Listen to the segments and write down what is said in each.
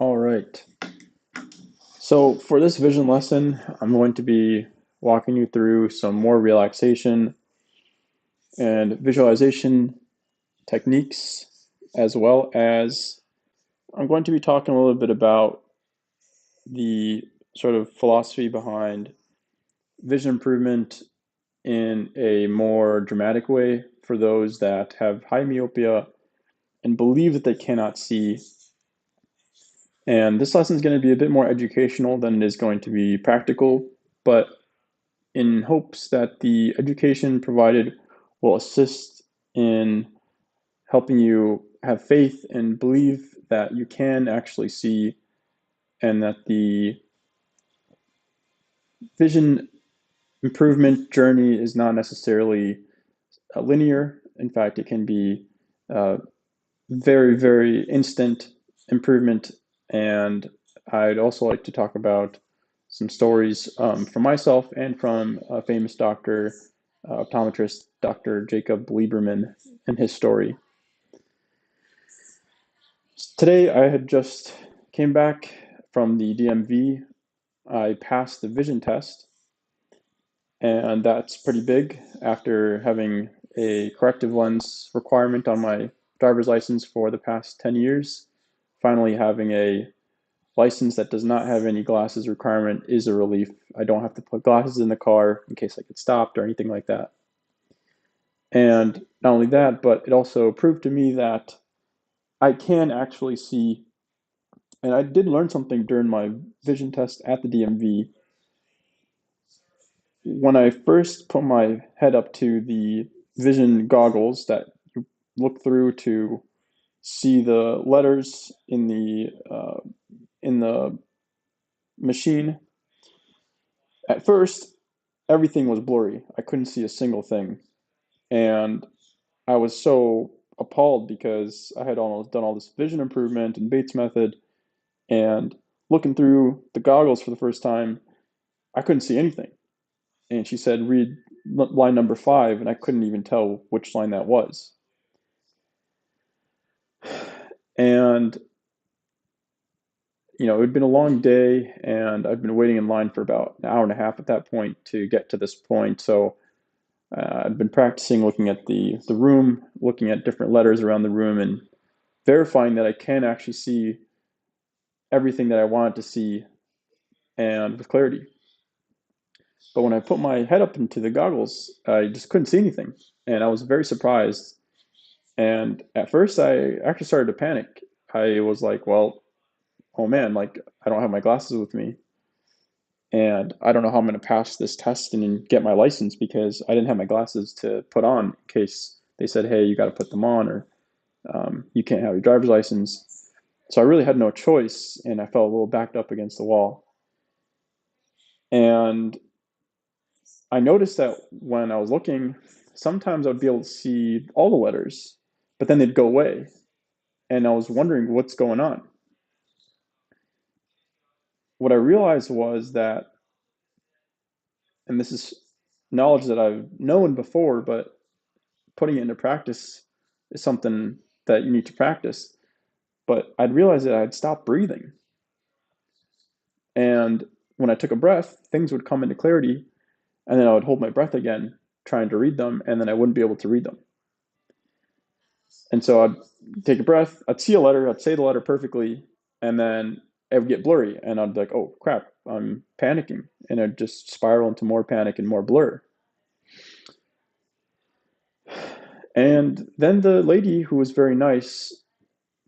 All right. So for this vision lesson, I'm going to be walking you through some more relaxation and visualization techniques, as well as I'm going to be talking a little bit about the sort of philosophy behind vision improvement in a more dramatic way for those that have high myopia and believe that they cannot see. And this lesson is going to be a bit more educational than it is going to be practical, but in hopes that the education provided will assist in helping you have faith and believe that you can actually see and that the vision improvement journey is not necessarily linear. In fact, it can be uh, very, very instant improvement. And I'd also like to talk about some stories from myself and from a famous doctor, optometrist, Dr. Jacob Lieberman, and his story. Today, I had just came back from the DMV. I passed the vision test, and that's pretty big after having a corrective lens requirement on my driver's license for the past 10 years. Finally, having a license that does not have any glasses requirement is a relief. I don't have to put glasses in the car in case I get stopped or anything like that. And not only that, but it also proved to me that I can actually see. And I did learn something during my vision test at the DMV. When I first put my head up to the vision goggles that you look through to see the letters in the machine, at first everything was blurry. I couldn't see a single thing, and I was so appalled because I had almost done all this vision improvement and Bates method, and looking through the goggles for the first time, I couldn't see anything. And she said, read line number 5, and I couldn't even tell which line that was. And, it had been a long day, and I've been waiting in line for about an hour and a half at that point to get to this point. So I've been practicing looking at the room, looking at different letters around the room, and verifying that I can actually see everything that I wanted to see and with clarity. But when I put my head up into the goggles, I just couldn't see anything. And I was very surprised. And at first, I actually started to panic. I was like, well, oh man, like I don't have my glasses with me. And I don't know how I'm going to pass this test and get my license because I didn't have my glasses to put on in case they said, hey, you got to put them on or you can't have your driver's license. So I really had no choice, and I felt a little backed up against the wall. And I noticed that when I was looking, sometimes I would be able to see all the letters, but then they'd go away. And I was wondering what's going on. What I realized was that, and this is knowledge that I've known before, but putting it into practice is something that you need to practice. But I'd realized that I'd stopped breathing. And when I took a breath, things would come into clarity, and then I would hold my breath again, trying to read them, and then I wouldn't be able to read them. And so I'd take a breath, I'd see a letter, I'd say the letter perfectly, and then it would get blurry, and I'd be like, oh crap, I'm panicking, and I'd just spiral into more panic and more blur. And then the lady, who was very nice,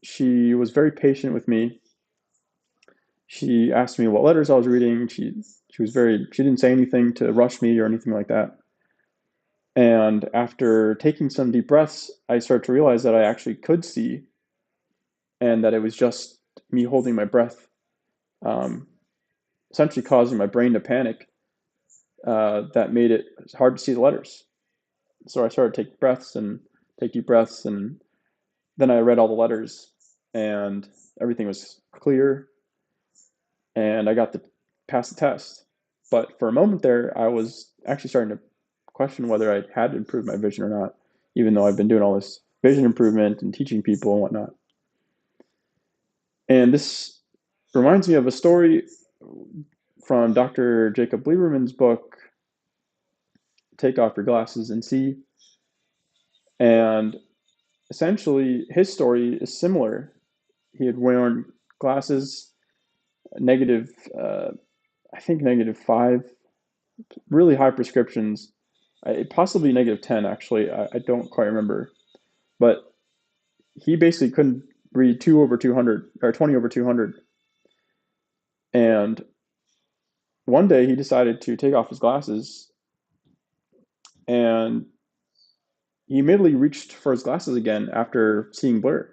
she was very patient with me. She asked me what letters I was reading. She didn't say anything to rush me or anything like that. And after taking some deep breaths, I started to realize that I actually could see, and that it was just me holding my breath, um, essentially causing my brain to panic, that made it hard to see the letters. So I started to take deep breaths, and then I read all the letters, and everything was clear, and I got to pass the test. But for a moment there, I was actually starting to question whether I had improved my vision or not, even though I've been doing all this vision improvement and teaching people and whatnot. And this Reminds me of a story from Dr. Jacob Lieberman's book, Take Off Your Glasses and See. And essentially, his story is similar. He had worn glasses, negative, I think -5, really high prescriptions, possibly -10, actually. I don't quite remember. But he basically couldn't read 2 over 200 or 20 over 200. And one day he decided to take off his glasses, and he immediately reached for his glasses again after seeing blur,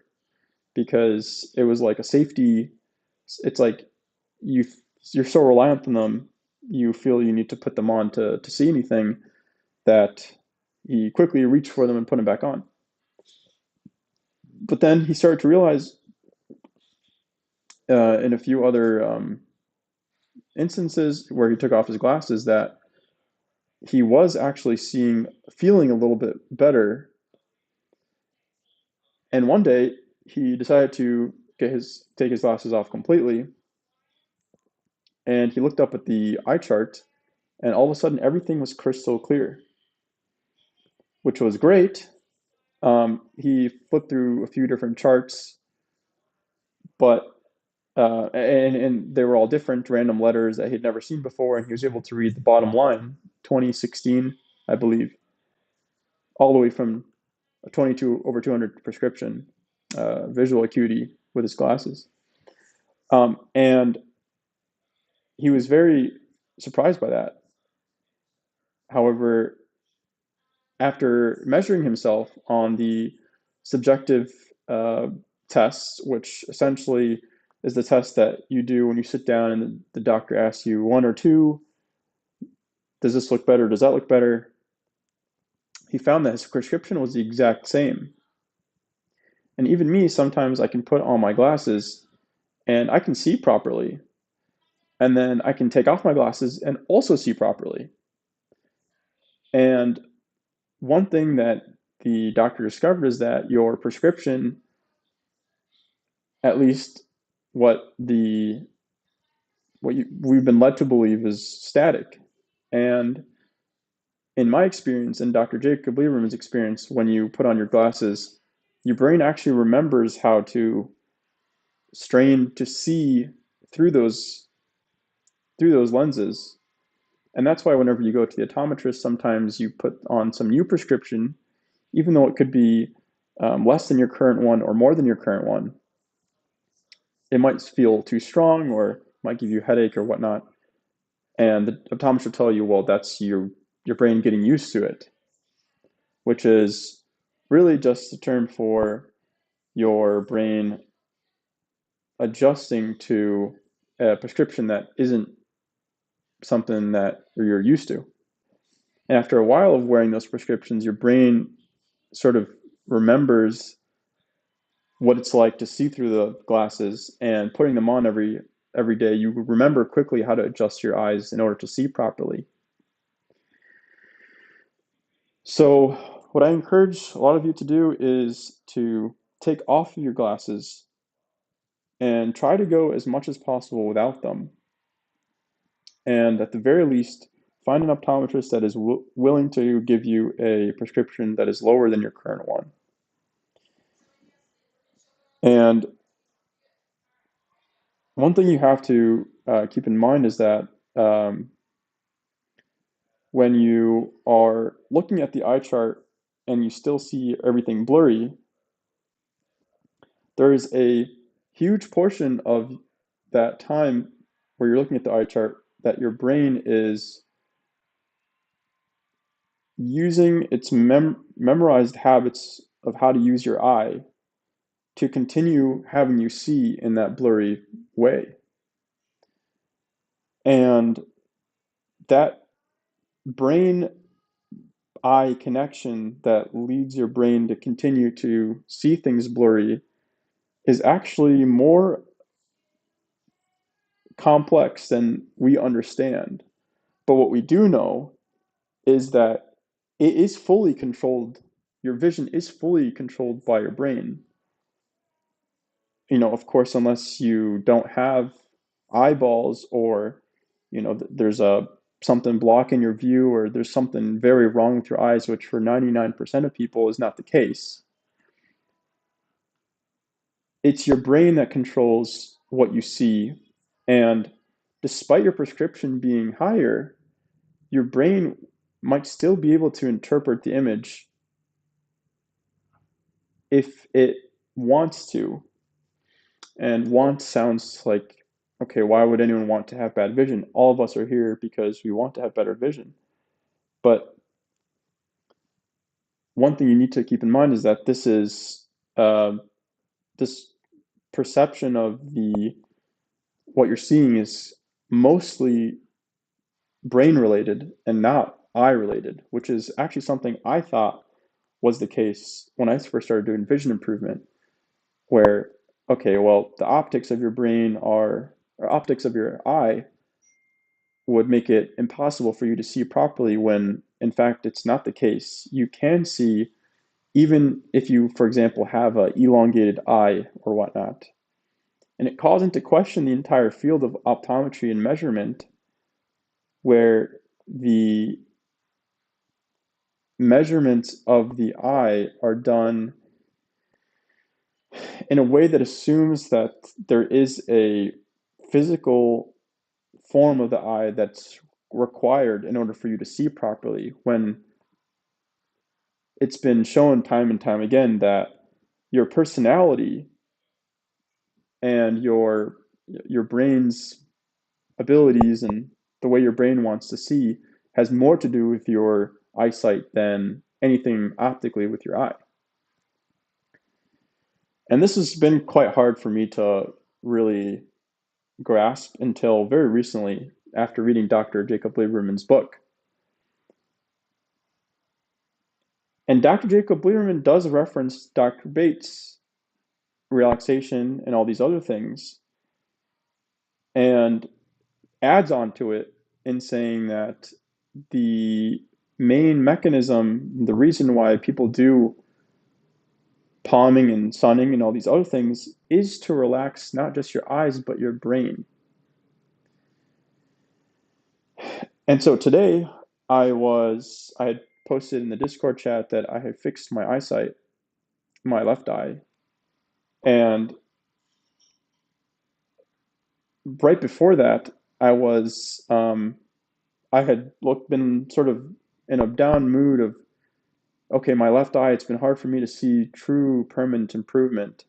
because it was like a safety. It's like you you're so reliant on them, you feel you need to put them on to see anything, that he quickly reached for them and put them back on. But then he started to realize in a few other instances where he took off his glasses that he was actually feeling a little bit better. And one day he decided to take his glasses off completely, and he looked up at the eye chart, and all of a sudden everything was crystal clear, which was great. He flipped through a few different charts, but and they were all different random letters that he'd never seen before, and he was able to read the bottom line, 2016, I believe, all the way from a 22 over 200 prescription, visual acuity with his glasses. And he was very surprised by that. However, after measuring himself on the subjective uh, tests, which essentially is the test that you do when you sit down and the doctor asks you one or two, does this look better? Does that look better? He found that his prescription was the exact same. And even me, sometimes I can put on my glasses and I can see properly. And then I can take off my glasses and also see properly. And one thing that the doctor discovered is that your prescription, at least what the we've been led to believe, is static. And in my experience, and Dr. Jacob Lieberman's experience, when you put on your glasses, your brain actually remembers how to strain to see through those lenses. And that's why whenever you go to the optometrist, sometimes you put on some new prescription, even though it could be less than your current one or more than your current one. It might feel too strong or might give you a headache or whatnot. And the optometrist will tell you, well, that's your brain getting used to it, which is really just a term for your brain adjusting to a prescription that isn't something that you're used to. And after a while of wearing those prescriptions, your brain sort of remembers what it's like to see through the glasses, and putting them on every day, you remember quickly how to adjust your eyes in order to see properly. So what I encourage a lot of you to do is to take off your glasses and try to go as much as possible without them. And at the very least, find an optometrist that is willing to give you a prescription that is lower than your current one. And one thing you have to keep in mind is that when you are looking at the eye chart and you still see everything blurry, there is a huge portion of that time where you're looking at the eye chart that your brain is using its memorized habits of how to use your eye to continue having you see in that blurry way. And that brain eye connection that leads your brain to continue to see things blurry is actually more complex than we understand. But what we do know is that it is fully controlled. Your vision is fully controlled by your brain. Of course, unless you don't have eyeballs, or there's something blocking your view, or there's something very wrong with your eyes, which for 99% of people is not the case. It's your brain that controls what you see. And despite your prescription being higher, your brain might still be able to interpret the image if it wants to. And want sounds like, okay, why would anyone want to have bad vision? All of us are here because we want to have better vision. But one thing you need to keep in mind is that this perception of what you're seeing is mostly brain related and not eye related, which is actually something I thought was the case when I first started doing vision improvement, where, okay, well, the optics of your brain or optics of your eye would make it impossible for you to see properly, when in fact it's not the case. You can see even if you, for example, have an elongated eye or whatnot. And it calls into question the entire field of optometry and measurement, where the measurements of the eye are done in a way that assumes that there is a physical form of the eye that's required in order for you to see properly, when it's been shown time and time again that your personality and your brain's abilities and the way your brain wants to see has more to do with your eyesight than anything optically with your eye. And this has been quite hard for me to really grasp until very recently after reading Dr. Jacob Lieberman's book. And Dr. Jacob Lieberman does reference Dr. Bates' relaxation and all these other things, and adds on to it in saying that the main mechanism, the reason why people do palming and sunning and all these other things, is to relax not just your eyes, but your brain. And so today I had posted in the Discord chat that I had fixed my eyesight, my left eye. And right before that, I had been sort of in a down mood of, okay, my left eye, it's been hard for me to see true permanent improvement.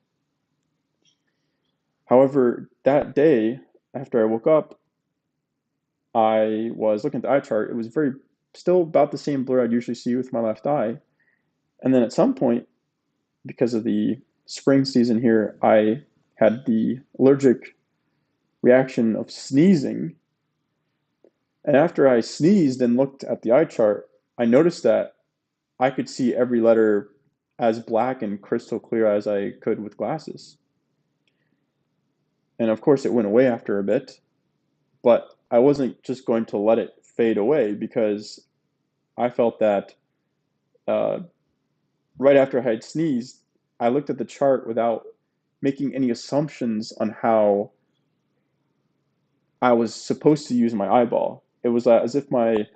However, that day, after I woke up, I was looking at the eye chart. It was still about the same blur I'd usually see with my left eye. And then at some point, because of the spring season here, I had the allergic reaction of sneezing. And after I sneezed and looked at the eye chart, I noticed that I could see every letter as black and crystal clear as I could with glasses. And of course, it went away after a bit, but I wasn't just going to let it fade away, because I felt that uh, right after I had sneezed, I looked at the chart without making any assumptions on how I was supposed to use my eyeball. It was as if I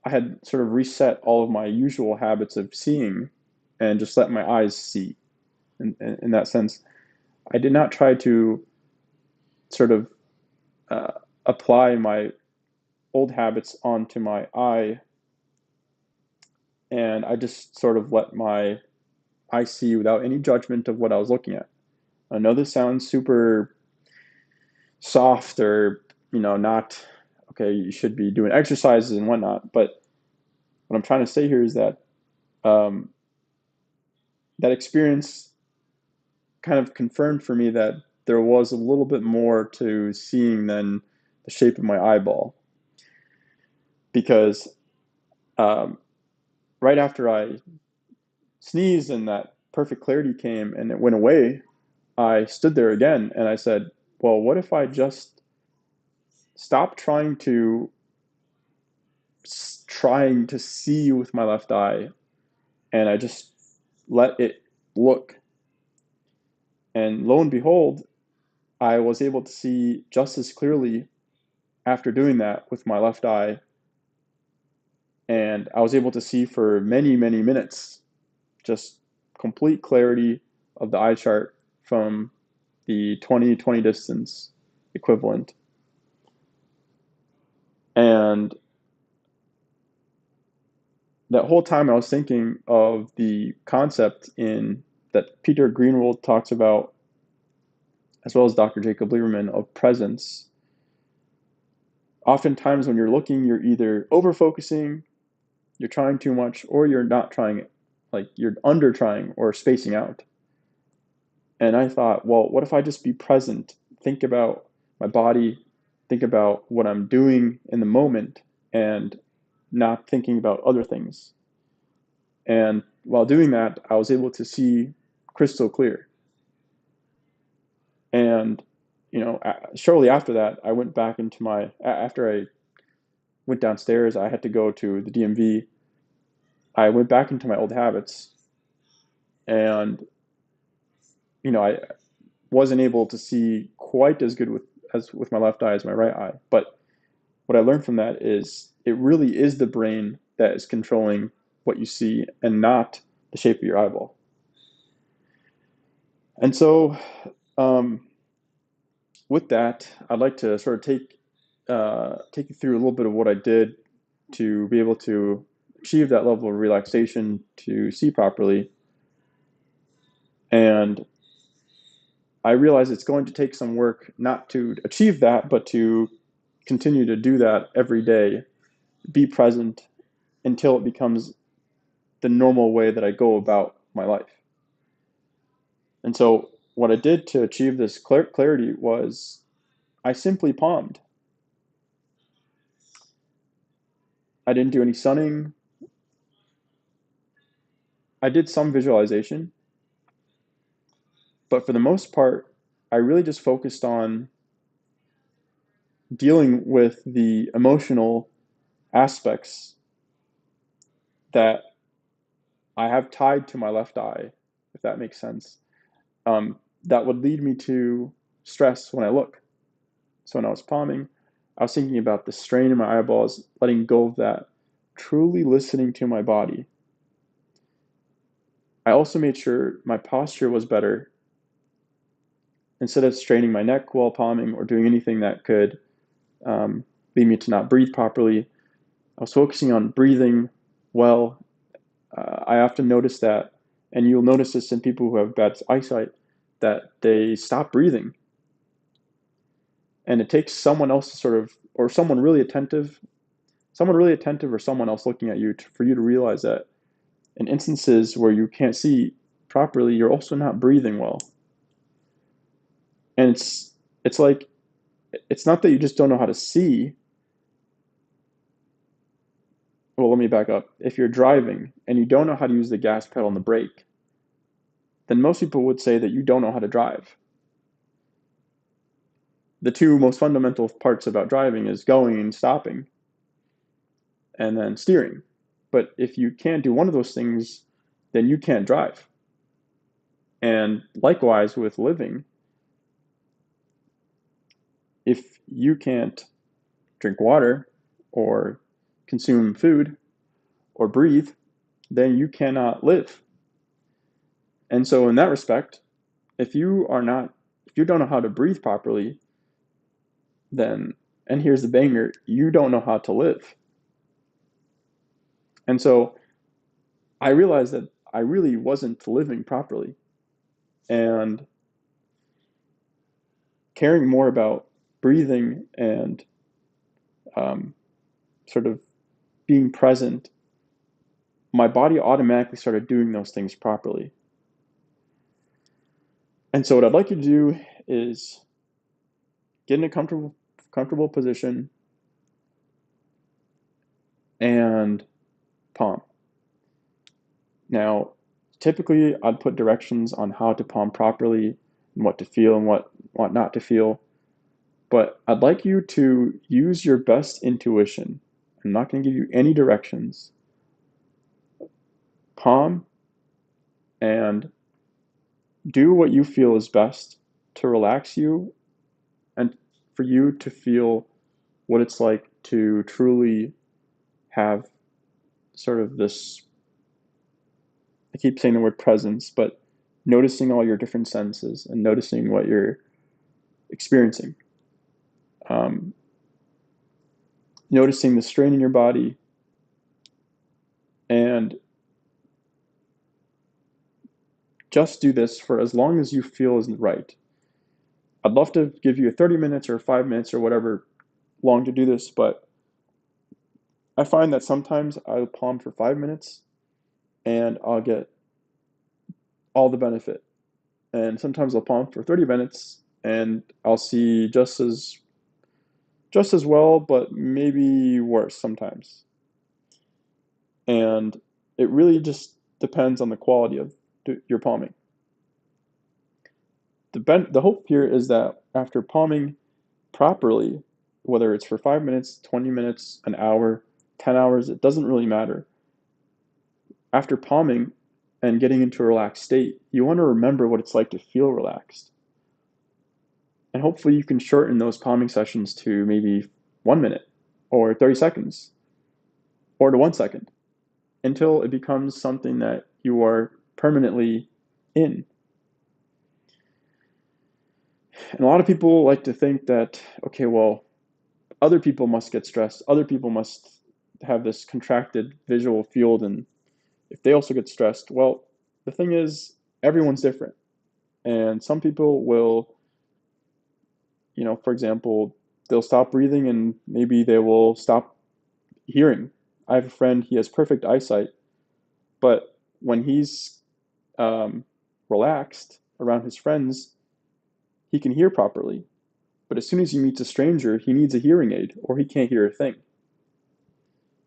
had sort of reset all of my usual habits of seeing and just let my eyes see. In that sense, I did not try to sort of uh, apply my old habits onto my eye, and I just sort of let my eye see without any judgment of what I was looking at. I know this sounds super soft, or not, okay, you should be doing exercises and whatnot, but what I'm trying to say here is that um, that experience kind of confirmed for me that there was a little bit more to seeing than the shape of my eyeball. Because um, right after I sneezed and that perfect clarity came and it went away, I stood there again and I said, well, what if I just stop trying to see with my left eye, and I just let it look? And lo and behold, I was able to see just as clearly after doing that with my left eye, and I was able to see for many, many minutes, just complete clarity of the eye chart from the 20/20 distance equivalent. And that whole time I was thinking of the concept in that Peter Greenwald talks about, as well as Dr. Jacob Lieberman, of presence. Oftentimes when you're looking, you're either over focusing, you're trying too much, or you're not trying it. Like you're under trying or spacing out. And I thought, well, what if I just be present, think about my body, think about what I'm doing in the moment, and not thinking about other things. And while doing that, I was able to see crystal clear. And, shortly after that, I went back into after I went downstairs, I had to go to the DMV. I went back into my old habits, and, I wasn't able to see quite as good with my left eye as my right eye. But what I learned from that is it really is the brain that is controlling what you see and not the shape of your eyeball. And so, um, with that, I'd like to sort of take you through a little bit of what I did to be able to achieve that level of relaxation to see properly. And I realize it's going to take some work not to achieve that, but to continue to do that every day, be present until it becomes the normal way that I go about my life. And so, what I did to achieve this clarity was I simply palmed. I didn't do any sunning. I did some visualization, but for the most part, I really just focused on dealing with the emotional aspects that I have tied to my left eye, if that makes sense. That would lead me to stress when I look. So when I was palming, I was thinking about the strain in my eyeballs, letting go of that, truly listening to my body. I also made sure my posture was better. Instead of straining my neck while palming or doing anything that could lead me to not breathe properly, I was focusing on breathing well. I often notice that, and you'll notice this in people who have bad eyesight, that they stop breathing. And it takes someone else to sort of, or someone really attentive or someone else looking at you for you to realize that in instances where you can't see properly, you're also not breathing well. And it's like, it's not that you just don't know how to see. Well, let me back up. If you're driving and you don't know how to use the gas pedal and the brake, then most people would say that you don't know how to drive. The two most fundamental parts about driving is going and stopping, and then steering. But if you can't do one of those things, then you can't drive. And likewise with living, if you can't drink water or consume food or breathe, then you cannot live. And so in that respect, if you don't know how to breathe properly, then, and here's the banger, you don't know how to live. And so I realized that I really wasn't living properly. And caring more about breathing and sort of being present, my body automatically started doing those things properly. And so what I'd like you to do is get in a comfortable position and palm. Now, typically I'd put directions on how to palm properly and what to feel and what not to feel. But I'd like you to use your best intuition. I'm not going to give you any directions. Palm and do what you feel is best to relax you for you to feel what it's like to truly have sort of this, I keep saying the word presence, but noticing all your different senses and noticing what you're experiencing. Um, Noticing the strain in your body, and just do this for as long as you feel is right. I'd love to give you 30 minutes or 5 minutes or whatever long to do this, but I find that sometimes I'll palm for 5 minutes and I'll get all the benefit. And sometimes I'll palm for 30 minutes and I'll see just as well, but maybe worse sometimes. And it really just depends on the quality of your palming. The hope here is that after palming properly, whether it's for 5 minutes, 20 minutes, an hour, 10 hours, it doesn't really matter. After palming and getting into a relaxed state, you want to remember what it's like to feel relaxed. And hopefully you can shorten those palming sessions to maybe 1 minute or 30 seconds or to 1 second until it becomes something that you are permanently in. And a lot of people like to think that, okay, well, other people must get stressed. Other people must have this contracted visual field. And if they also get stressed, well, the thing is, everyone's different. And some people will, for example, they'll stop breathing and maybe they will stop hearing. I have a friend, he has perfect eyesight, but when he's relaxed around his friends, he can hear properly. But as soon as he meets a stranger, he needs a hearing aid or he can't hear a thing.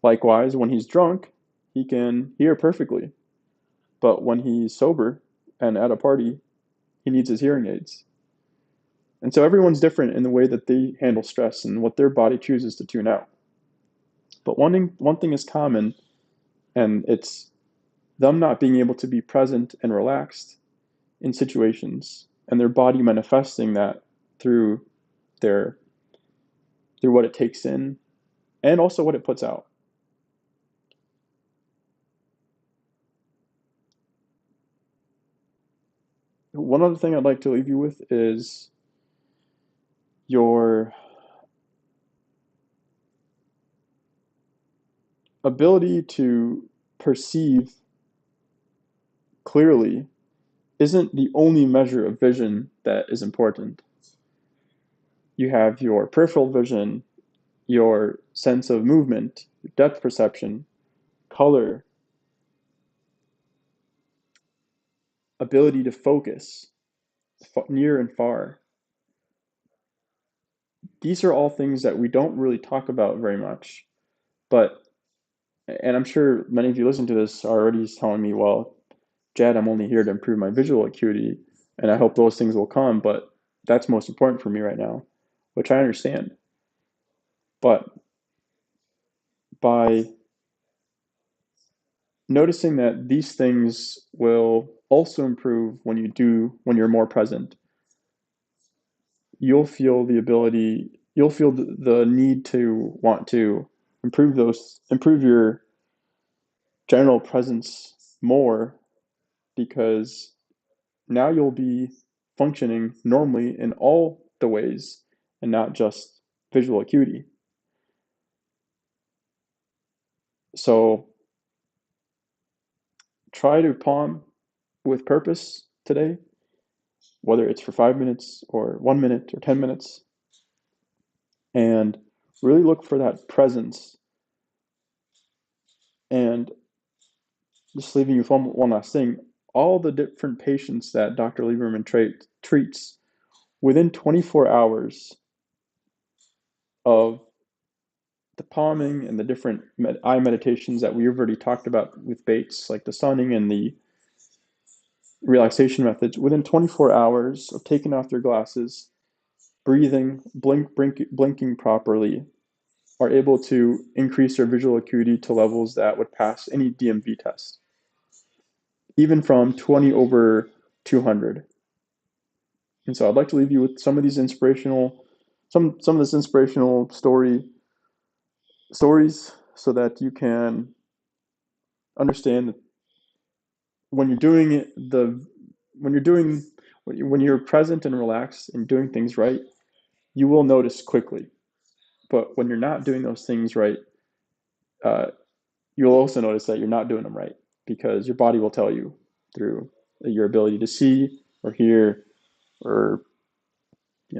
Likewise, when he's drunk, he can hear perfectly. But when he's sober and at a party, he needs his hearing aids. And so everyone's different in the way that they handle stress and what their body chooses to tune out. But one thing is common, and it's them not being able to be present and relaxed in situations, and their body manifesting that through their through what it takes in and also what it puts out. One other thing I'd like to leave you with is your ability to perceive clearly isn't the only measure of vision that is important. You have your peripheral vision, your sense of movement, depth perception, color, ability to focus, near and far. These are all things that we don't really talk about very much. But, and I'm sure many of you listen to this are already telling me, well, Jad, I'm only here to improve my visual acuity, and I hope those things will come, but that's most important for me right now, which I understand. But by noticing that these things will also improve when you're more present, you'll feel the need to want to improve your general presence more, because now you'll be functioning normally in all the ways and not just visual acuity. So try to palm with purpose today, whether it's for 5 minutes or 1 minute or 10 minutes, and really look for that presence. And just leaving you with one last thing, all the different patients that Dr. Lieberman treats, within 24 hours of the palming and the different eye meditations that we've already talked about with Bates, like the sunning and the relaxation methods, within 24 hours of taking off their glasses, breathing, blinking properly, are able to increase their visual acuity to levels that would pass any DMV test, even from 20 over 200. And so I'd like to leave you with some of these inspirational some of this inspirational stories so that you can understand that when you're doing the when you're doing when you're present and relaxed and doing things right, you will notice quickly. But when you're not doing those things right, uh, you'll also notice that you're not doing them right because your body will tell you through your ability to see or hear or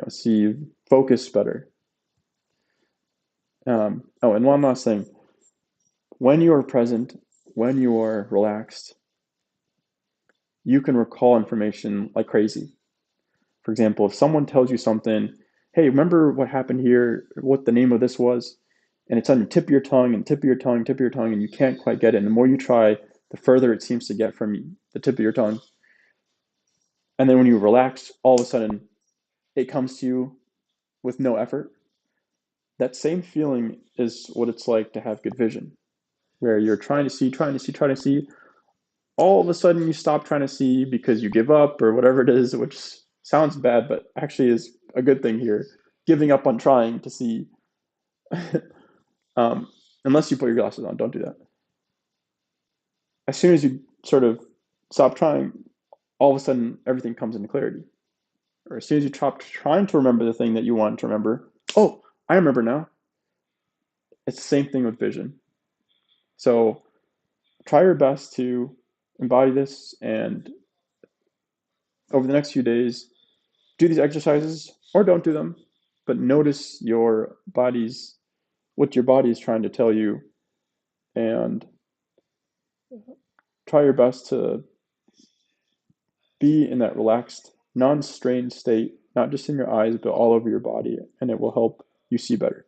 see focus better. Oh, and one last thing: when you are present, when you are relaxed, you can recall information like crazy. For example, if someone tells you something, hey, remember what happened here, what the name of this was, and it's on your tip of your tongue and tip of your tongue, tip of your tongue, and you can't quite get it. And the more you try, the further it seems to get from the tip of your tongue. And then when you relax, all of a sudden it comes to you with no effort. That same feeling is what it's like to have good vision, where you're trying to see, trying to see, trying to see. All of a sudden you stop trying to see because you give up or whatever it is, which sounds bad, but actually is a good thing here. Giving up on trying to see, um, unless you put your glasses on, don't do that. As soon as you sort of stop trying, all of a sudden everything comes into clarity. Or as soon as you stop trying to remember the thing that you want to remember, oh, I remember now. It's the same thing with vision. So try your best to embody this and over the next few days, do these exercises or don't do them, but notice what your body is trying to tell you and try your best to be in that relaxed, non strained state, not just in your eyes, but all over your body, and it will help you see better.